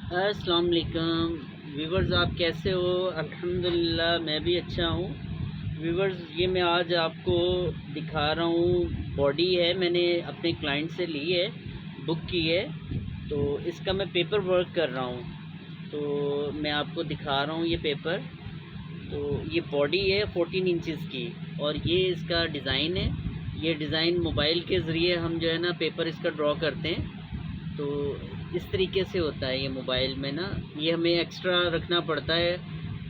अस्सलाम वालेकुम व्यूवर्स, आप कैसे हो? अल्हम्दुलिल्लाह मैं भी अच्छा हूँ। व्यूवर्स, ये मैं आज आपको दिखा रहा हूँ। बॉडी है, मैंने अपने क्लाइंट से ली है, बुक की है, तो इसका मैं पेपर वर्क कर रहा हूँ। तो मैं आपको दिखा रहा हूँ ये पेपर। तो ये बॉडी है 14 इंचज़ की, और ये इसका डिज़ाइन है। ये डिज़ाइन मोबाइल के ज़रिए हम जो है ना पेपर इसका ड्रॉ करते हैं। तो इस तरीके से होता है ये मोबाइल में ना। ये हमें एक्स्ट्रा रखना पड़ता है।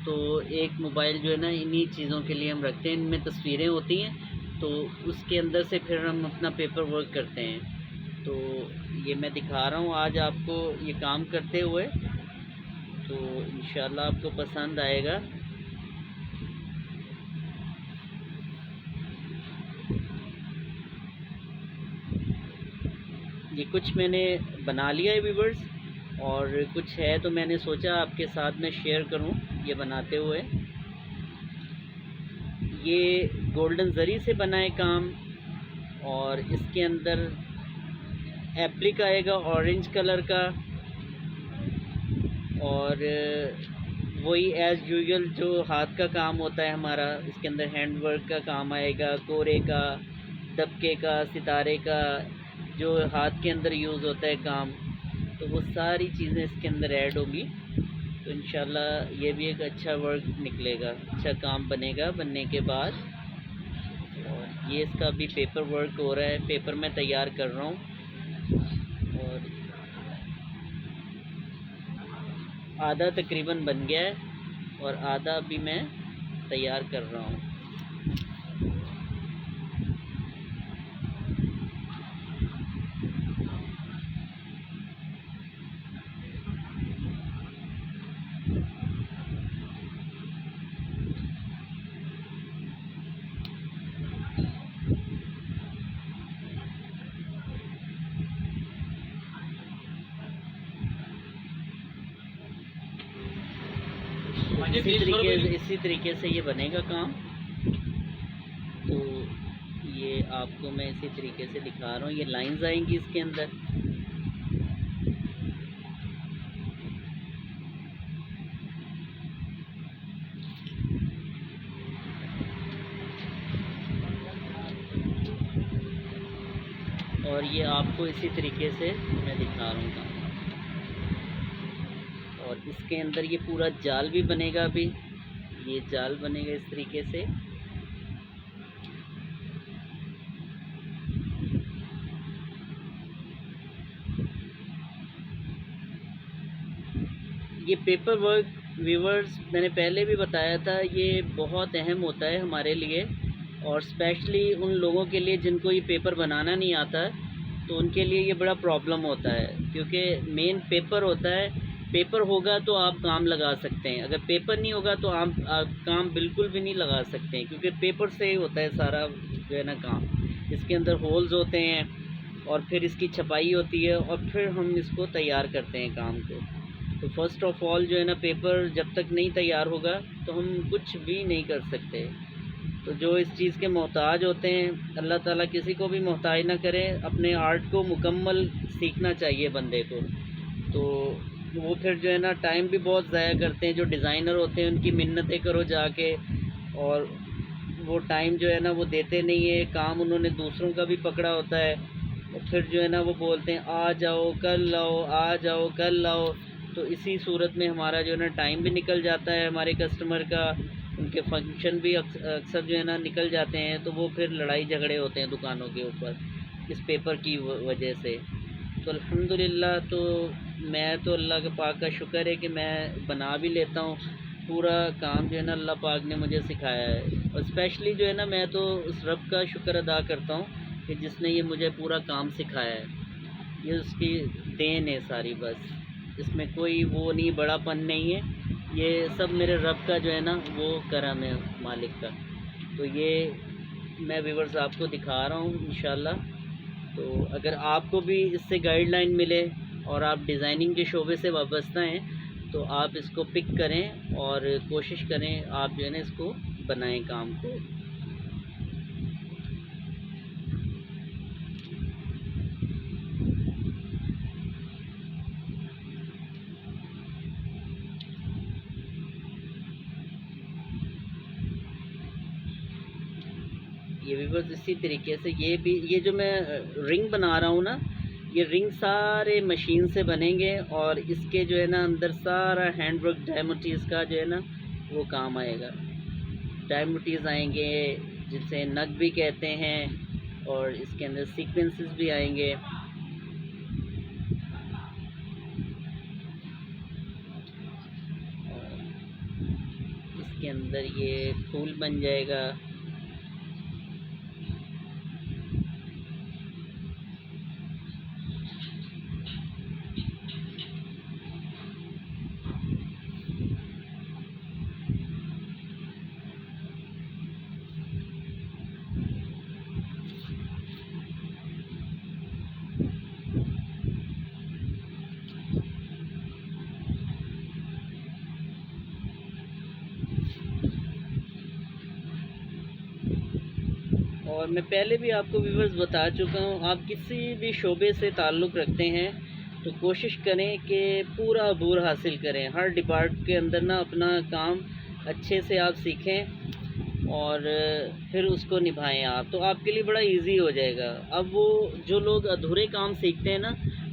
तो एक मोबाइल जो है ना इन्हीं चीज़ों के लिए हम रखते हैं। इनमें तस्वीरें होती हैं, तो उसके अंदर से फिर हम अपना पेपर वर्क करते हैं। तो ये मैं दिखा रहा हूँ आज आपको ये काम करते हुए। तो इंशाल्लाह आपको पसंद आएगा। ये कुछ मैंने बना लिया है व्यूवर्स, और कुछ है तो मैंने सोचा आपके साथ में शेयर करूं ये बनाते हुए। ये गोल्डन जरी से बना है काम, और इसके अंदर एप्लिक आएगा ऑरेंज कलर का, और वही एज़ यूजुअल जो हाथ का काम होता है हमारा। इसके अंदर हैंड वर्क का काम आएगा, कोरे का, दबके का, सितारे का, जो हाथ के अंदर यूज़ होता है काम। तो वो सारी चीज़ें इसके अंदर ऐड होगी। तो इंशाल्लाह ये भी एक अच्छा वर्क निकलेगा, अच्छा काम बनेगा बनने के बाद। और ये इसका अभी पेपर वर्क हो रहा है, पेपर मैं तैयार कर रहा हूँ, और आधा तकरीबन बन गया है और आधा अभी मैं तैयार कर रहा हूँ। इसी तरीके से ये बनेगा काम। तो ये आपको मैं इसी तरीके से दिखा रहा हूँ। ये लाइंस आएंगी इसके अंदर। और ये आपको इसी तरीके से मैं दिखा रहा हूँ काम। और इसके अंदर ये पूरा जाल भी बनेगा अभी। ये जाल बनेगा इस तरीके से। ये पेपर वर्क व्यूवर्स, मैंने पहले भी बताया था, ये बहुत अहम होता है हमारे लिए, और स्पेशली उन लोगों के लिए जिनको ये पेपर बनाना नहीं आता, तो उनके लिए ये बड़ा प्रॉब्लम होता है। क्योंकि मेन पेपर होता है। पेपर होगा तो आप काम लगा सकते हैं, अगर पेपर नहीं होगा तो आप काम बिल्कुल भी नहीं लगा सकते हैं, क्योंकि पेपर से ही होता है सारा जो है ना काम। इसके अंदर होल्स होते हैं, और फिर इसकी छपाई होती है, और फिर हम इसको तैयार करते हैं काम को। तो फर्स्ट ऑफ ऑल जो है ना, पेपर जब तक नहीं तैयार होगा तो हम कुछ भी नहीं कर सकते। तो जो इस चीज़ के मोहताज होते हैं, अल्लाह ताला किसी को भी मोहताज ना करे। अपने आर्ट को मुकम्मल सीखना चाहिए बंदे को। तो वो फिर जो है ना टाइम भी बहुत ज़ाया करते हैं। जो डिज़ाइनर होते हैं उनकी मिन्नतें करो जाके, और वो टाइम जो है ना वो देते नहीं है। काम उन्होंने दूसरों का भी पकड़ा होता है, और फिर जो है ना वो बोलते हैं आ जाओ कल लाओ, आ जाओ कल लाओ। तो इसी सूरत में हमारा जो है ना टाइम भी निकल जाता है हमारे कस्टमर का। उनके फंक्शन भी अक्सर जो है ना निकल जाते हैं। तो वो फिर लड़ाई झगड़े होते हैं दुकानों के ऊपर इस पेपर की वजह से। तो अल्हम्दुलिल्लाह, तो मैं तो अल्लाह के पाक का शुक्र है कि मैं बना भी लेता हूँ। पूरा काम जो है ना अल्लाह पाक ने मुझे सिखाया है, और स्पेशली जो है ना मैं तो उस रब का शुक्र अदा करता हूँ कि जिसने ये मुझे पूरा काम सिखाया है। ये उसकी देन है सारी, बस इसमें कोई वो नहीं, बड़ापन नहीं है। ये सब मेरे रब का जो है ना वो करम है, मालिक का। तो ये मैं व्यूअर्स आपको दिखा रहा हूँ इंशाल्लाह। तो अगर आपको भी इससे गाइडलाइन मिले और आप डिज़ाइनिंग के शोबे से वाबस्ता हैं, तो आप इसको पिक करें और कोशिश करें आप जो है ना इसको बनाएं काम को। ये व्यूअर्स इसी तरीके से ये जो मैं रिंग बना रहा हूँ ना, ये रिंग सारे मशीन से बनेंगे और इसके जो है ना अंदर सारा हैंडवर्क डायमंडीज का जो है ना वो काम आएगा। डायमंडीज आएंगे जिसे नग भी कहते हैं, और इसके अंदर सीक्वेंसेस भी आएंगे। इसके अंदर ये फूल बन जाएगा। और मैं पहले भी आपको व्यूअर्स बता चुका हूँ, आप किसी भी शोबे से ताल्लुक़ रखते हैं तो कोशिश करें कि पूरा अबूर हासिल करें। हर डिपार्ट के अंदर ना अपना काम अच्छे से आप सीखें और फिर उसको निभाएं आप, तो आपके लिए बड़ा इजी हो जाएगा। अब वो जो लोग अधूरे काम सीखते हैं ना,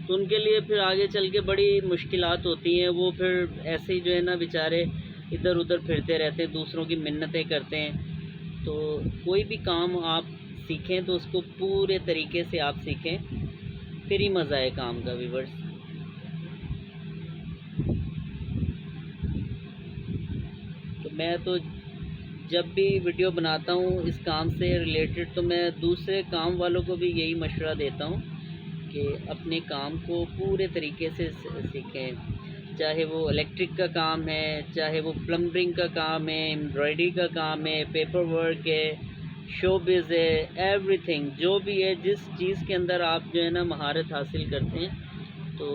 तो उनके लिए फिर आगे चल के बड़ी मुश्किलात होती हैं। वो फिर ऐसे ही जो है ना बेचारे इधर उधर फिरते रहते हैं, दूसरों की मिन्नतें करते हैं। तो कोई भी काम आप सीखें तो उसको पूरे तरीके से आप सीखें, फिर ही मज़ा आए काम का व्यूअर्स। तो मैं तो जब भी वीडियो बनाता हूँ इस काम से रिलेटेड, तो मैं दूसरे काम वालों को भी यही मशवरा देता हूँ कि अपने काम को पूरे तरीके से सीखें। चाहे वो इलेक्ट्रिक का काम है, चाहे वो प्लम्बिंग का काम है, एम्ब्रॉयडरी का काम है, पेपर वर्क है, शोबिज़ है, एवरीथिंग जो भी है, जिस चीज़ के अंदर आप जो है ना महारत हासिल करते हैं, तो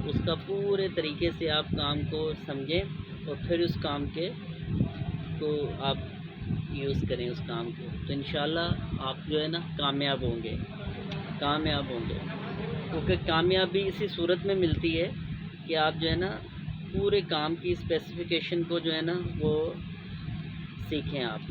उसका पूरे तरीके से आप काम को समझें और फिर उस काम के को आप यूज़ करें उस काम को। तो इंशाल्लाह आप जो है ना कामयाब होंगे, कामयाब होंगे। क्योंकि कामयाबी इसी सूरत में मिलती है कि आप जो है ना पूरे काम की स्पेसिफ़िकेशन को जो है ना वो सीखें आप।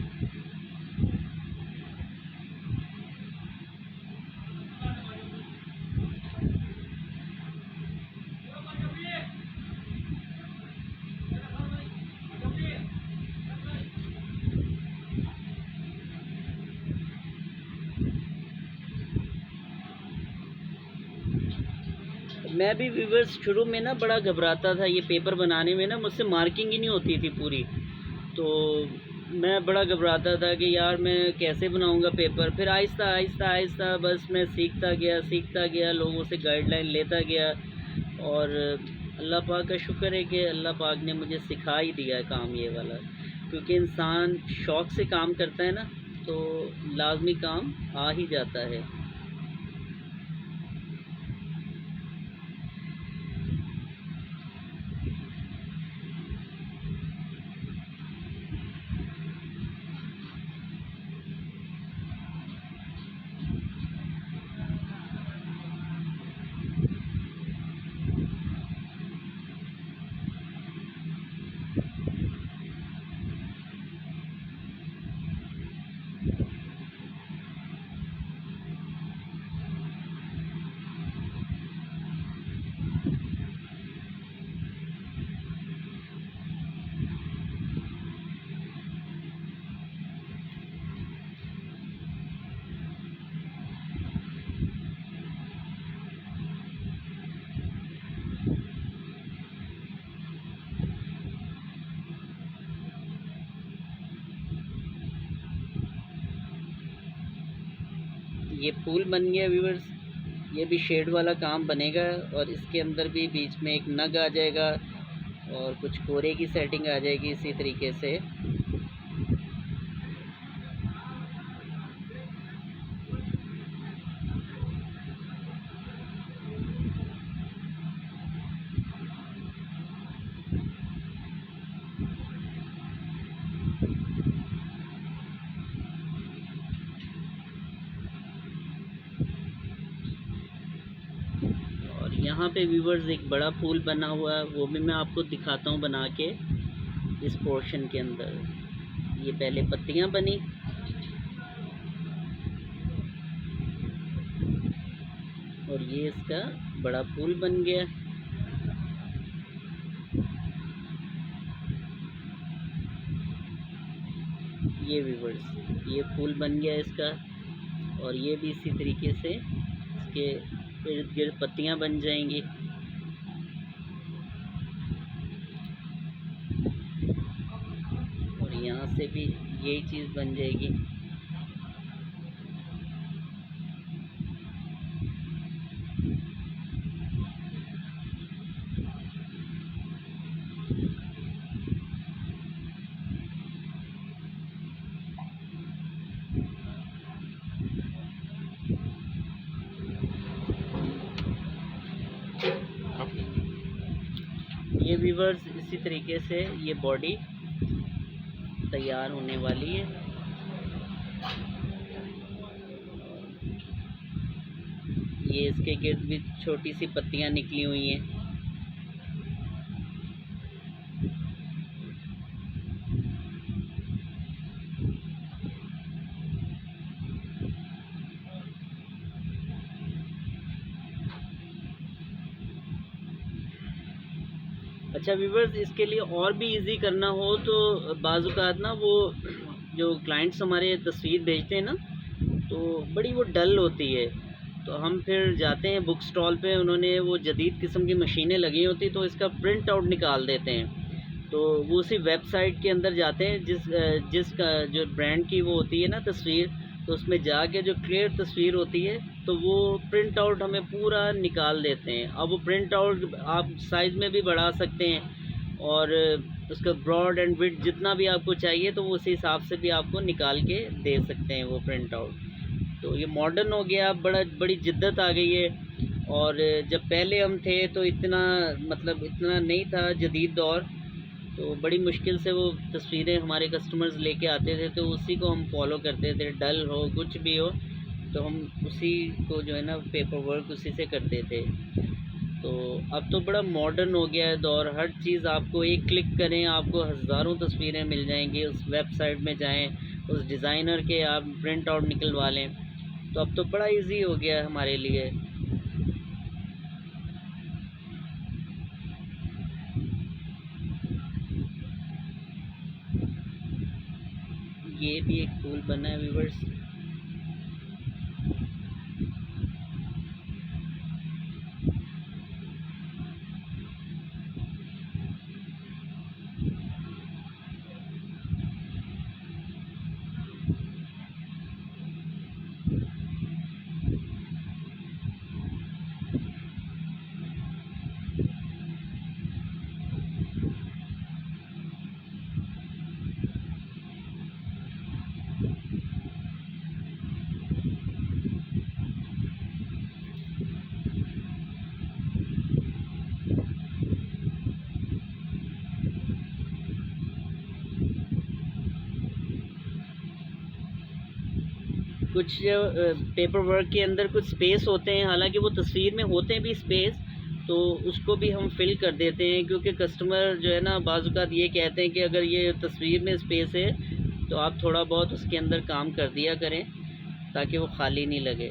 मैं भी व्यूअर्स शुरू में ना बड़ा घबराता था, ये पेपर बनाने में ना मुझसे मार्किंग ही नहीं होती थी पूरी। तो मैं बड़ा घबराता था कि यार मैं कैसे बनाऊंगा पेपर। फिर आहिस्ता आहिस्ता आहिस्ता बस मैं सीखता गया, लोगों से गाइडलाइन लेता गया, और अल्लाह पाक का शुक्र है कि अल्लाह पाक ने मुझे सिखा ही दिया काम ये वाला। क्योंकि इंसान शौक़ से काम करता है ना, तो लाजमी काम आ ही जाता है। ये फूल बन गया व्यूअर्स, ये भी शेड वाला काम बनेगा, और इसके अंदर भी बीच में एक नग आ जाएगा और कुछ कोरे की सेटिंग आ जाएगी इसी तरीके से। यहाँ पे व्यूअर्स एक बड़ा फूल बना हुआ है, वो भी मैं आपको दिखाता हूँ बना के। इस पोर्शन के अंदर ये पहले पत्तियाँ बनी, और ये इसका बड़ा फूल बन गया। ये व्यूअर्स, ये फूल बन गया इसका, और ये भी इसी तरीके से इसके इर्द गिर्द पत्तियाँ बन जाएंगी। और यहाँ से भी यही चीज़ बन जाएगी। ये व्यूअर्स इसी तरीके से ये बॉडी तैयार होने वाली है। ये इसके गिर्द भी छोटी सी पत्तियां निकली हुई हैं। अच्छा व्यूवर्स, इसके लिए और भी इजी करना हो तो बाज़-औक़ात ना वो जो क्लाइंट्स हमारे तस्वीर भेजते हैं ना, तो बड़ी वो डल होती है, तो हम फिर जाते हैं बुक स्टॉल पे, उन्होंने वो जदीद किस्म की मशीनें लगी होती तो इसका प्रिंट आउट निकाल देते हैं। तो वो उसी वेबसाइट के अंदर जाते हैं जिसका जो ब्रांड की वो होती है ना तस्वीर, तो उसमें जाके जो क्लियर तस्वीर होती है तो वो प्रिंट आउट हमें पूरा निकाल देते हैं। अब वो प्रिंट आउट आप साइज़ में भी बढ़ा सकते हैं और उसका ब्रॉड एंड विड्थ जितना भी आपको चाहिए तो वो उसी हिसाब से भी आपको निकाल के दे सकते हैं वो प्रिंट आउट। तो ये मॉडर्न हो गया, बड़ी जिद्दत आ गई है। और जब पहले हम थे तो इतना इतना नहीं था जदीद दौर, तो बड़ी मुश्किल से वो तस्वीरें हमारे कस्टमर्स लेके आते थे, तो उसी को हम फॉलो करते थे। डल हो कुछ भी हो तो हम उसी को जो है ना पेपर वर्क उसी से करते थे। तो अब तो बड़ा मॉडर्न हो गया है दौर, हर चीज़ आपको एक क्लिक करें आपको हज़ारों तस्वीरें मिल जाएंगी। उस वेबसाइट में जाएं, उस डिज़ाइनर के आप प्रिंट आउट निकलवा लें, तो अब तो बड़ा इजी हो गया है हमारे लिए। ये भी एक फूल बना है व्यूअर्स। कुछ पेपर वर्क के अंदर कुछ स्पेस होते हैं, हालांकि वो तस्वीर में होते हैं भी स्पेस, तो उसको भी हम फिल कर देते हैं, क्योंकि कस्टमर जो है ना बाज़-औक़ात ये कहते हैं कि अगर ये तस्वीर में स्पेस है तो आप थोड़ा बहुत उसके अंदर काम कर दिया करें ताकि वो खाली नहीं लगे।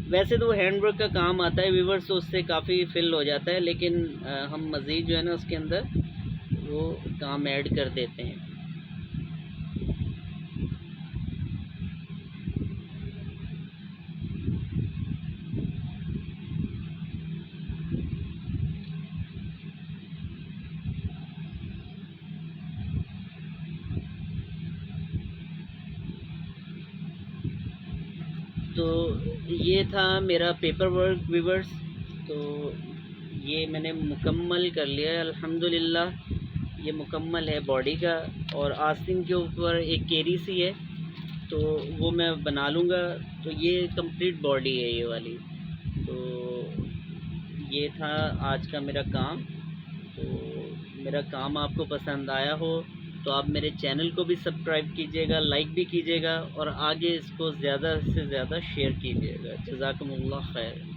वैसे तो हैंड वर्क का काम आता है व्यूअर्स, तो उससे काफ़ी फिल हो जाता है, लेकिन हम मज़ीद जो है ना उसके अंदर वो काम ऐड कर देते हैं। तो ये था मेरा पेपर वर्क व्यूअर्स। तो ये मैंने मुकम्मल कर लिया है अल्हम्दुलिल्लाह। ये मुकम्मल है बॉडी का, और आस्तीन के ऊपर एक केरी सी है तो वो मैं बना लूँगा। तो ये कंप्लीट बॉडी है ये वाली। तो ये था आज का मेरा काम। तो मेरा काम आपको पसंद आया हो तो आप मेरे चैनल को भी सब्सक्राइब कीजिएगा, लाइक भी कीजिएगा, और आगे इसको ज़्यादा से ज़्यादा शेयर कीजिएगा। जज़ाकुमुल्लाह खैर।